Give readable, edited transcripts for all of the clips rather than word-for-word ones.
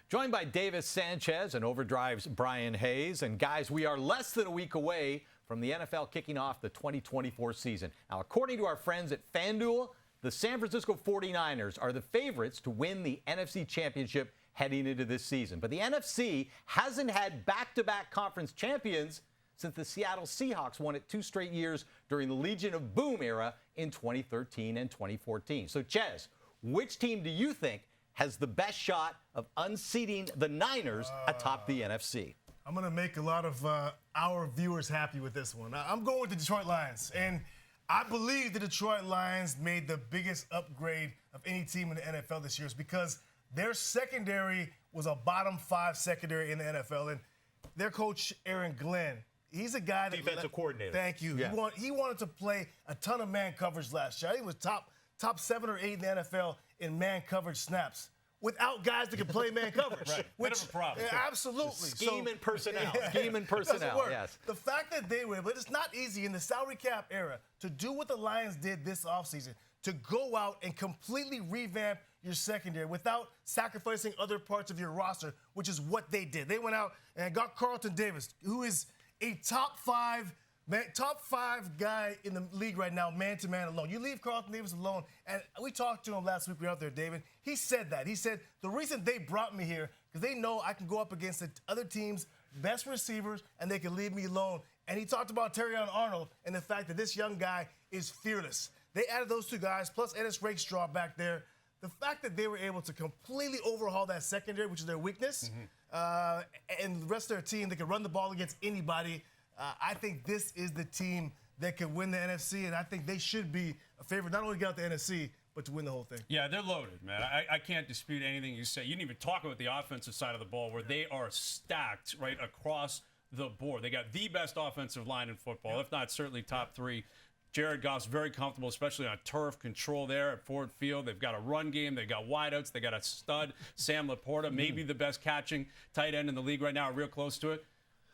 Joined by Davis Sanchez and OverDrive's Bryan Hayes. And guys, we are less than a week away from the NFL kicking off the 2024 season. Now, according to our friends at FanDuel, the San Francisco 49ers are the favorites to win the NFC Championship heading into this season. But the NFC hasn't had back-to-back conference champions since the Seattle Seahawks won it 2 straight years during the Legion of Boom era in 2013 and 2014. So, Ches, which team do you think has the best shot of unseating the Niners atop the NFC? I'm going to make a lot of our viewers happy with this one. I'm going with the Detroit Lions. And I believe the Detroit Lions made the biggest upgrade of any team in the NFL this year because their secondary was a bottom 5 secondary in the NFL. And their coach, Aaron Glenn, he's a guy that— Defensive coordinator. Thank you. Yeah. He wanted to play a ton of man coverage last year. I think it was top 7 or 8 in the NFL in man coverage snaps without guys that can play man coverage. Right. Which, Bit of a problem. Yeah, absolutely. Scheme and personnel. Yeah. Scheme and personnel, yes. The fact that they were, but it's not easy in the salary cap era to do what the Lions did this offseason, to go out and completely revamp your secondary without sacrificing other parts of your roster, which is what they did. They went out and got Carlton Davis, who is a top 5 guy in the league right now, man-to-man alone. You leave Carlton Davis alone, and we talked to him last week. We were out there, David. He said that. He said, the reason they brought me here, because they know I can go up against the other team's best receivers, and they can leave me alone. And he talked about Terrion Arnold and the fact that this young guy is fearless. They added those 2 guys, plus Ennis Rakestraw back there. The fact that they were able to completely overhaul that secondary, which is their weakness, and the rest of their team, they can run the ball against anybody. I think this is the team that can win the NFC, and I think they should be a favorite not only to get out the NFC, but to win the whole thing. Yeah, they're loaded, man. I can't dispute anything you say. You didn't even talk about the offensive side of the ball where they are stacked right across the board. They got the best offensive line in football, if not certainly top 3. Jared Goff's very comfortable, especially on turf, control there at Ford Field. They've got a run game. They've got wideouts. They got a stud, Sam Laporta, maybe the best catching tight end in the league right now, real close to it.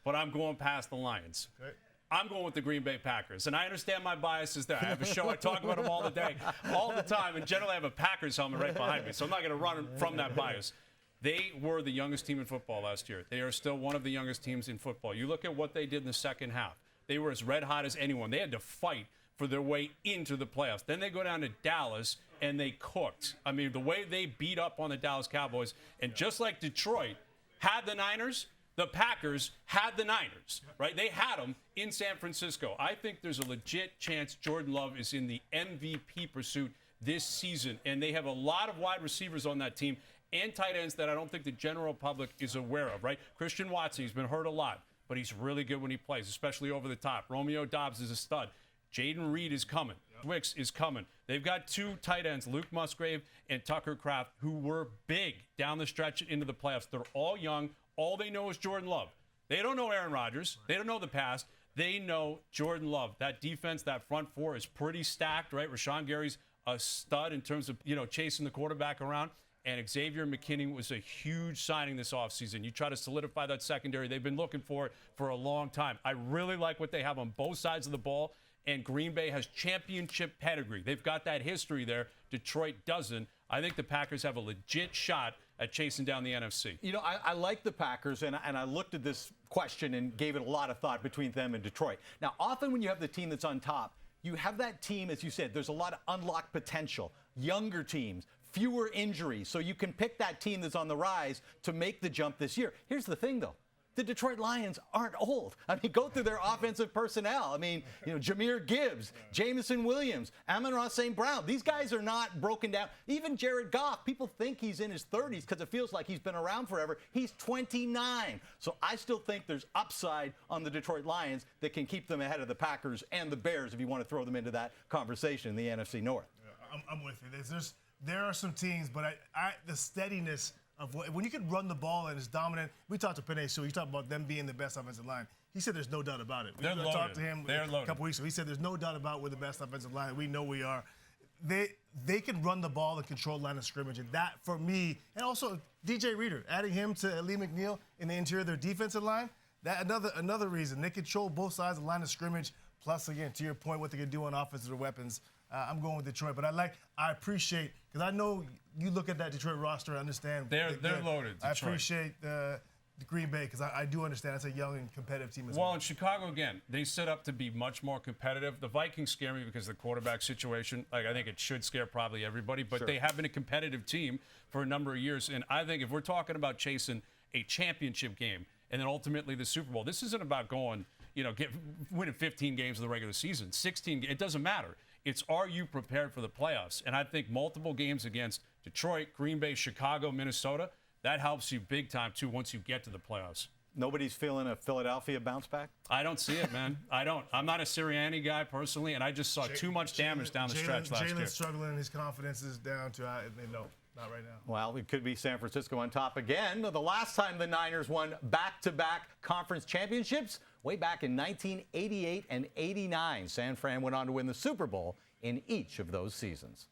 But I'm going past the Lions. Okay. I'm going with the Green Bay Packers. And I understand my biases there. I have a show. I talk about them all the day, all the time. And generally, I have a Packers helmet right behind me. So I'm not going to run from that bias. They were the youngest team in football last year. They are still one of the youngest teams in football. You look at what they did in the second half. They were as red hot as anyone. They had to fight for their way into the playoffs. Then they go down to Dallas, and they cooked. I mean, the way they beat up on the Dallas Cowboys, and just like Detroit had the Niners, the Packers had the Niners, right? They had them in San Francisco. I think there's a legit chance Jordan Love is in the MVP pursuit this season, and they have a lot of wide receivers on that team and tight ends that I don't think the general public is aware of, right? Christian Watson, he's been hurt a lot, but he's really good when he plays, especially over the top. Romeo Doubs is a stud. Jaden Reed is coming. Wicks is coming. They've got 2 tight ends, Luke Musgrave and Tucker Kraft, who were big down the stretch into the playoffs. They're all young. All they know is Jordan Love. They don't know Aaron Rodgers. They don't know the past. They know Jordan Love. That defense, that front 4 is pretty stacked, right? Rashawn Gary's a stud in terms of, chasing the quarterback around. And Xavier McKinney was a huge signing this offseason. You try to solidify that secondary. They've been looking for it for a long time. I really like what they have on both sides of the ball. And Green Bay has championship pedigree. They've got that history there. Detroit doesn't. I think the Packers have a legit shot at chasing down the NFC. I like the Packers, and I looked at this question and gave it a lot of thought between them and Detroit. Now, often when you have the team that's on top, you have that team, as you said, there's a lot of unlocked potential, younger teams, fewer injuries, so you can pick that team that's on the rise to make the jump this year. Here's the thing, though. The Detroit Lions aren't old. I mean, go through their offensive personnel. I mean, Jahmyr Gibbs, Jameson Williams, Amon-Ra St. Brown. These guys are not broken down. Even Jared Goff, people think he's in his 30s because it feels like he's been around forever. He's 29. So I still think there's upside on the Detroit Lions that can keep them ahead of the Packers and the Bears if you want to throw them into that conversation in the NFC North. Yeah, I'm with you. There are some teams, but the steadiness of when you can run the ball and it's dominant. We talked to Penei Sewell. You talked about them being the best offensive line. He said there's no doubt about it. They're loaded. Talked to him a couple weeks ago. He said there's no doubt about we're the best offensive line. We know we are. They can run the ball and control line of scrimmage, and that for me, and also DJ Reader, adding him to Lee McNeil in the interior of their defensive line. That another reason they control both sides of the line of scrimmage. Plus, again, to your point, what they can do on offensive weapons. I'm going with Detroit. But I appreciate, because I know you look at that Detroit roster, I understand. They're loaded, Detroit. I appreciate the Green Bay, because I do understand it's a young and competitive team as well. Well, in Chicago, again, they set up to be much more competitive. The Vikings scare me because of the quarterback situation. Like, I think it should scare probably everybody, but they have been a competitive team for a number of years. And I think if we're talking about chasing a championship game and then ultimately the Super Bowl, this isn't about going, winning 15 games in the regular season, 16. It doesn't matter. It's, are you prepared for the playoffs? And I think multiple games against Detroit, Green Bay, Chicago, Minnesota, that helps you big time, too, once you get to the playoffs. Nobody's feeling a Philadelphia bounce back? I don't see it, man. I don't. I'm not a Sirianni guy personally, and I just saw too much damage down the stretch last year. Jalen's struggling. His confidence is down to, no, not right now. Well, it could be San Francisco on top again. The last time the Niners won back-to-back conference championships, way back in 1988 and 89. San Fran went on to win the Super Bowl in each of those seasons.